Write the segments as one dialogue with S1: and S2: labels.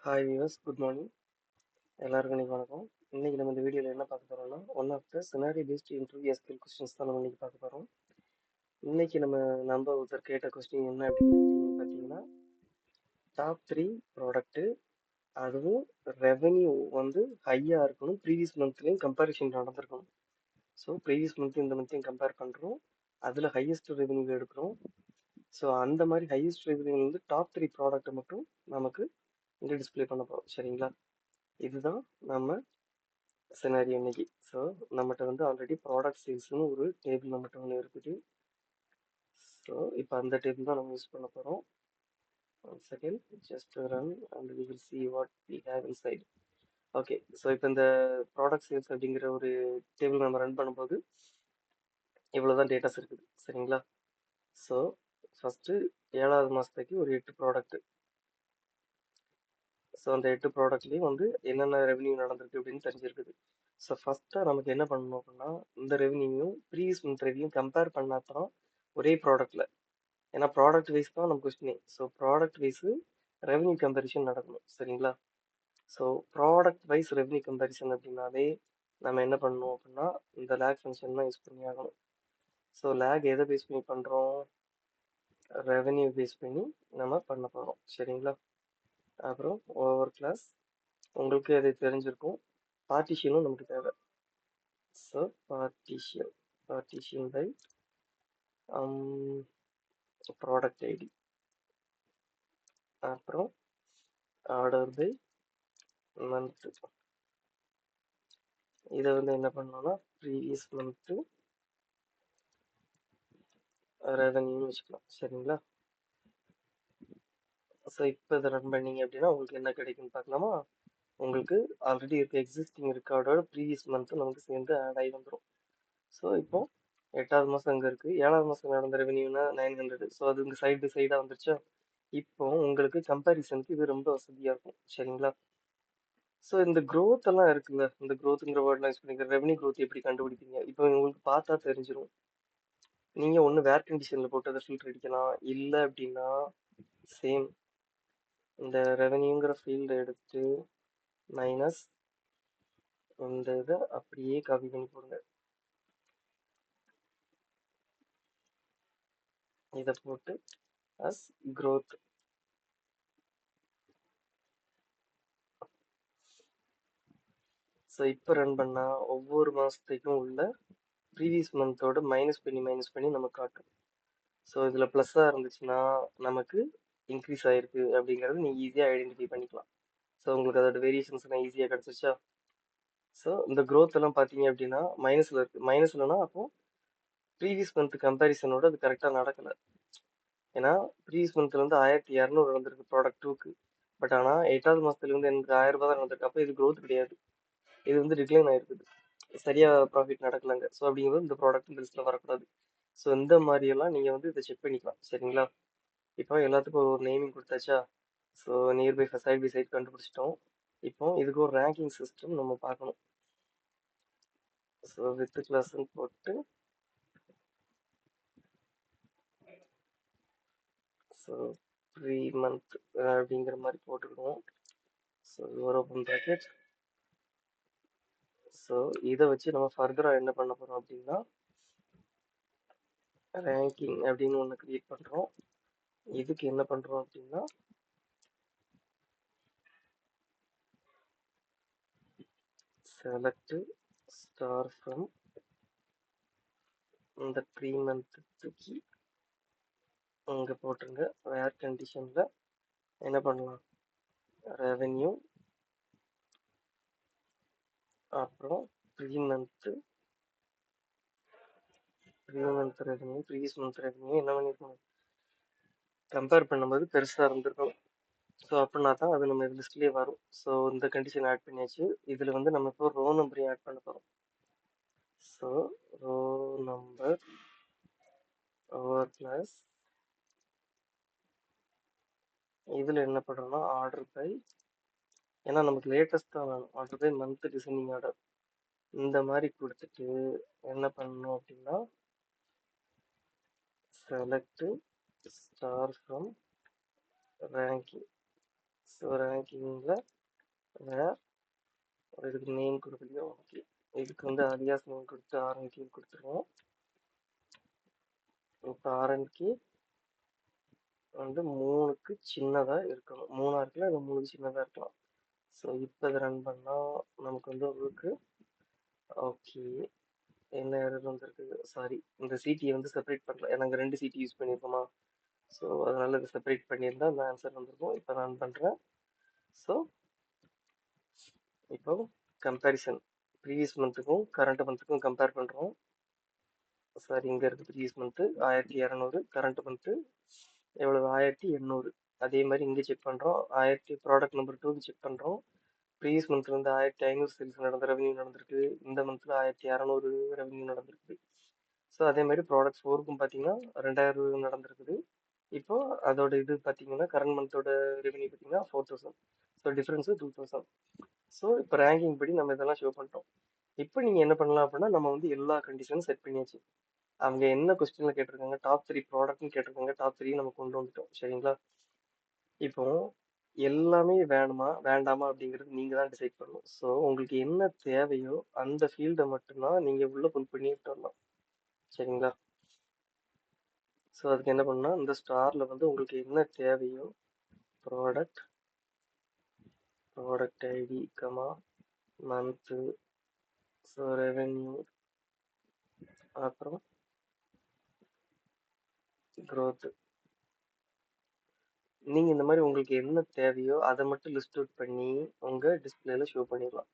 S1: Hi viewers, good morning. எல்லாருக்கும் இன்னைக்கு வணக்கம். இன்னைக்கு நம்ம இந்த வீடியோவில் என்ன பார்க்க போறோம்னா one of the scenario based interview SQL questions தான் நம்ம இன்னைக்கு பார்க்க போறோம். இன்னைக்கு நம்ம ஒருத்தர் கேட்ட கொஸ்டின் என்ன அப்படின்னு பார்த்தீங்கன்னா, டாப் 3 ப்ராடக்ட், அதுவும் ரெவென்யூ வந்து ஹையா இருக்கணும், ப்ரீவியஸ் மந்த்லையும் கம்பேரிஷன் நடந்திருக்கணும். ஸோ ப்ரீவியஸ் மந்த் இந்த மந்த்தையும் கம்பேர் பண்ணுறோம், அதில் ஹையஸ்ட் ரெவென்யூ எடுக்கிறோம். ஸோ அந்த மாதிரி ஹையஸ்ட் ரெவென்யூ வந்து டாப் 3 ப்ராடக்ட்டை மட்டும் நமக்கு இங்கே டிஸ்ப்ளே பண்ண போகிறோம். சரிங்களா? இதுதான் நம்ம சினாரியோ இன்னைக்கு. ஸோ நம்மகிட்ட வந்து ஆல்ரெடி ப்ராடக்ட் சேல்ஸ்னு ஒரு டேபிள் நம்மகிட்ட ஒன்று இருக்குது. ஸோ இப்போ அந்த டேபிள் தான் நம்ம யூஸ் பண்ண போகிறோம். One second, just run and we will see what we have inside. Okay, so இப்போ இந்த ப்ராடக்ட் சேல்ஸ் அப்படிங்கிற ஒரு டேபிள் நம்ம ரன் பண்ணும்போது இவ்வளோதான் டேட்டாஸ் இருக்குது. சரிங்களா? ஸோ ஃபஸ்ட்டு 7வது மாதத்துக்கு ஒரு 8 ப்ராடக்ட். ஸோ அந்த 8 ப்ராடக்ட்லேயும் வந்து என்னென்ன ரெவன்யூ நடந்திருக்கு அப்படின்னு தெரிஞ்சிருக்குது. ஸோ ஃபஸ்ட்டாக நமக்கு என்ன பண்ணணும் அப்படின்னா, இந்த ரெவன்யூவும் ப்ரீவியஸ் மந்த் ரெவன்யூ கம்பேர் பண்ணா தான் ஒரே ப்ராடக்ட்ல, ஏன்னா ப்ராடக்ட் வைஸ் தான் நம்ம கொஸ்டினே. So product wise revenue comparison நடக்கணும். சரிங்களா? So product wise revenue comparison அப்படின்னாலே நம்ம என்ன பண்ணணும் அப்படின்னா, இந்த லேக் ஃபங்க்ஷன் தான் யூஸ் பண்ணி ஆகணும். ஸோ லேக் எதை பேஸ் பண்ணி பண்ணுறோம்? ரெவன்யூ பேஸ் பண்ணி நம்ம பண்ண போகிறோம். சரிங்களா? அப்புறம் ஓவர் கிளாஸ், உங்களுக்கு அது தெரிஞ்சிருக்கும். பார்ட்டிஷனும் நமக்கு தேவை. So partition by product ID, அப்புறம் ஆர்டர் பை மந்த். இதை வந்து என்ன பண்ணோம்னா ப்ரீவியஸ் மந்த்து ரெவன்யூன்னு வச்சுக்கலாம். சரிங்களா? ஸோ இப்போ இதை ரன் பண்ணீங்க அப்படின்னா உங்களுக்கு என்ன கிடைக்குன்னு பார்க்கலாமா? உங்களுக்கு ஆல்ரெடி இருக்க எக்ஸிஸ்டிங் ரெக்கார்டோட ப்ரீவியஸ் மந்த்து நமக்கு சேர்ந்து ஆட் ஆகி வந்துடும். ஸோ இப்போ 8வது மாதம் அங்கே இருக்குது, 7வது மாதம் நடந்த ரெவன்யூனா 900. ஸோ அது இங்கே சைடு பை சைடாக வந்துருச்சா? இப்போ உங்களுக்கு கம்பேரிசனுக்கு இது ரொம்ப வசதியாக இருக்கும். சரிங்களா? ஸோ இந்த growth எல்லாம் இருக்குல்ல, இந்த growthங்கிற வேர்ட்லாம் யூஸ் பண்ணிக்கிற ரெவன்யூ growth எப்படி கண்டுபிடிப்பீங்க? இப்போ உங்களுக்கு பார்த்தா தெரிஞ்சிடும். நீங்க ஒன்று வேர் கண்டிஷனில் போட்டு அதை ஃபில்டர் அடிக்கலாம், இல்லை அப்படின்னா சேம் இந்த ரெவன்யூங்கிற ஃபீல்டை எடுத்து மைனஸ் இந்த இதை அப்படியே காப்பி பண்ணி போடுங்க. இதை போட்டு அஸ் growth. ஸோ இப்போ ரன் பண்ணா ஒவ்வொரு மாதத்துக்கும் உள்ள ப்ரீவியஸ் மந்தோட மைனஸ் பண்ணி நமக்கு காட்டும். ஸோ இதில் ப்ளஸ்ஸாக இருந்துச்சுன்னா நமக்கு இன்க்ரீஸ் ஆயிருக்கு அப்படிங்கிறது நீங்கள் ஈஸியாக ஐடென்டிஃபை பண்ணிக்கலாம். ஸோ உங்களுக்கு அதோட வேரியேஷன்ஸ்லாம் ஈஸியாக கிடச்சிருச்சா? ஸோ இந்த growth எல்லாம் பார்த்தீங்க அப்படின்னா மைனஸில் இருக்குது. மைனஸ்லனா அப்போ ப்ரீவியஸ் மந்த் கம்பேரிசனோட அது கரெக்டாக நடக்கலை. ஏன்னா ப்ரீவியஸ் மந்த்ல வந்து 1200 வந்திருக்கு ப்ராடக்ட் 2க்கு. பட் ஆனால் 8வது மாதத்துல வந்து எனக்கு 1000 ரூபாய் தான் நடந்திருக்கு. அப்போ இது growth கிடையாது, இது வந்து டிக்ளைன் ஆயிருக்குது, சரியா ப்ராஃபிட் நடக்கலங்க. ஸோ அப்படிங்கும்போது இந்த ப்ராடக்ட் இந்த லிஸ்ட்டில் வரக்கூடாது. ஸோ இந்த மாதிரியெல்லாம் நீங்கள் வந்து இதை செக் பண்ணிக்கலாம். சரிங்களா? இப்போ எல்லாத்துக்கும் ஒரு நேமிங் கொடுத்தாச்சா? So nearby side by side கண்டுபிடிச்சிட்டோம். இப்போ இதுக்கு ஒரு ரேங்கிங் சிஸ்டம் நம்ம பார்க்கணும். ஸோ வித் கிளாஸ்ன்னு போட்டு ஸோ 3 மந்த் அப்படிங்கிற மாதிரி போட்டுக்கிடுவோம். ஸோ ஒரு ஓப்பன் ப்ராக்கெட். ஸோ இதை வச்சு நம்ம ஃபர்தராக என்ன பண்ண போகிறோம் அப்படின்னா ரேங்கிங் அப்படின்னு ஒன்று கிரியேட் பண்ணுறோம். இதுக்கு என்ன பண்ணுறோம் அப்படின்னா செலக்ட் ஸ்டார் ஃப்ரம் இந்த 3 மந்த் தூக்கி இங்கே போட்டுருங்க. வேர் கண்டிஷனில் என்ன பண்ணலாம், ரெவென்யூ, அப்புறம் 3 month revenue, previous month revenue என்ன பண்ணிருக்கணும், கம்பேர் பண்ணும்போது பெருசாக இருந்திருக்கும். ஸோ அப்படின்னா தான் அது நம்ம லிஸ்ட்லேயே வரும். ஸோ இந்த கண்டிஷன் ஆட் பண்ணியாச்சு. இதில் வந்து நம்ம இப்போ ரோ நம்பரையும் ஆட் பண்ண போகிறோம். So row number over clause, இதில் என்ன பண்ணுறோம்னா ஆர்டர் பை, ஏன்னா நமக்கு லேட்டஸ்ட் தான் வேணும், order by month designing order. இந்த மாதிரி கொடுத்துட்டு என்ன பண்ணணும் அப்படின்னா select star from ranking. So ரேங்கிங்கில் வேர் இதுக்கு நேம் கொடுக்கலையோ, ஓகே. இதுக்கு வந்து அலியாஸ் நேம் கொடுத்து ஆர்என்கே கொடுத்துருவோம். இப்போ ஆர்என்கே வந்து 3க்கு சின்னதாக இருக்கணும். 3ஆக இருக்கலாம் இல்லை 3க்கு சின்னதாக இருக்கலாம். ஸோ இப்போ இதை ரன் பண்ணால் நமக்கு வந்து உங்களுக்கு ஓகே என்ன எரர் வந்திருக்கு, சாரி இந்த சிடியை வந்து செப்பரேட் பண்ணல, நாங்கள் 2 சிடி யூஸ் பண்ணியிருக்கோமா, ஸோ அதனால இதை செப்பரேட் பண்ணியிருந்தா அந்த ஆன்சர் வந்திருக்கும். இப்போ ரன் பண்ணுறேன். ஸோ இப்போ கம்பேரிசன் ப்ரீவியஸ் மந்த்துக்கும் கரண்ட் மந்த்துக்கும் கம்பேர் பண்ணுறோம். சாரி இங்கே இருக்குது ப்ரீவியஸ் மந்த்து 1200, கரண்ட் மந்த்து எவ்வளவு 1800. அதே மாதிரி இங்கே செக் பண்ணுறோம். ப்ராடக்ட் நம்பர் 2க்கு செக் பண்ணுறோம். ப்ரீவியஸ் மந்த்ல வந்து 1500 சேல்ஸ் ரெவன்யூ நடந்திருக்கு. இந்த மந்த்ல 1200 ரெவன்யூ நடந்திருக்கு. ஸோ அதே மாதிரி ப்ராடக்ட் 4க்கும் பார்த்தீங்கன்னா 2000 நடந்திருக்குது. இப்போ அதோட இது பார்த்தீங்கன்னா கரண்ட் மந்தோட ரெவன்யூ பார்த்தீங்கன்னா 4000. So difference 2000. ஸோ இப்போ ரேங்கிங் படி நம்ம இதெல்லாம் ஷோ பண்ணிட்டோம். இப்போ நீங்கள் என்ன பண்ணலாம் அப்படின்னா, நம்ம வந்து எல்லா கண்டிஷனும் செட் பண்ணியாச்சு. அவங்க என்ன கொஸ்டின்ல கேட்டிருக்காங்க, டாப் 3 ப்ராடக்ட்னு கேட்டிருக்காங்க. டாப் 3 நம்ம கொண்டு வந்துட்டோம். சரிங்களா? இப்போ எல்லாமே வேணுமா வேண்டாமா அப்படிங்கிறது நீங்க தான் டிசைட் பண்ணணும். ஸோ உங்களுக்கு என்ன தேவையோ அந்த ஃபீல்டை மட்டும்தான் நீங்க உள்ள புல் பண்ணி விட்டு வரலாம். சரிங்களா? ஸோ அதுக்கு என்ன பண்ணா, இந்த ஸ்டார்ல வந்து உங்களுக்கு என்ன தேவையோ product ID comma month, so revenue, அப்புறம் growth, நீங்க இந்த மாதிரி உங்களுக்கு என்ன தேவையோ அதை மட்டும் லிஸ்ட் அவுட் பண்ணி உங்க டிஸ்பிளேல ஷோ பண்ணிடலாம்.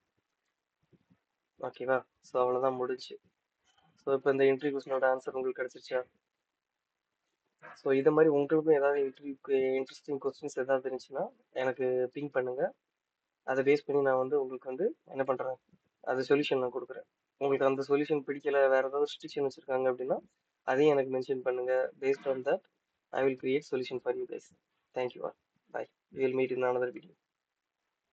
S1: ஓகேவா? ஸோ அவ்வளோதான் முடிஞ்சு. ஸோ இப்போ இந்த இன்டர்வியூ கொஸ்டினோட ஆன்சர் உங்களுக்கு கிடைச்சிருச்சா? ஸோ இதை மாதிரி உங்களுக்கும் ஏதாவது இன்டர்வியூக்கு இன்ட்ரெஸ்டிங் கொஸ்டின்ஸ் ஏதாவது இருந்துச்சுன்னா எனக்கு பிங் பண்ணுங்க. அதை பேஸ் பண்ணி நான் வந்து உங்களுக்கு வந்து என்ன பண்றேன், அது சொல்யூஷன் நான் கொடுக்குறேன். உங்களுக்கு அந்த சொல்யூஷன் பிடிக்கல, வேற ஏதாவது ரெஸ்ட்ரிக்ஷன் வச்சிருக்காங்க அப்படின்னா அதையும் எனக்கு மென்ஷன் பண்ணுங்க. Based on that I will create solution for you guys. Thank you all. Bye. We will meet in another video.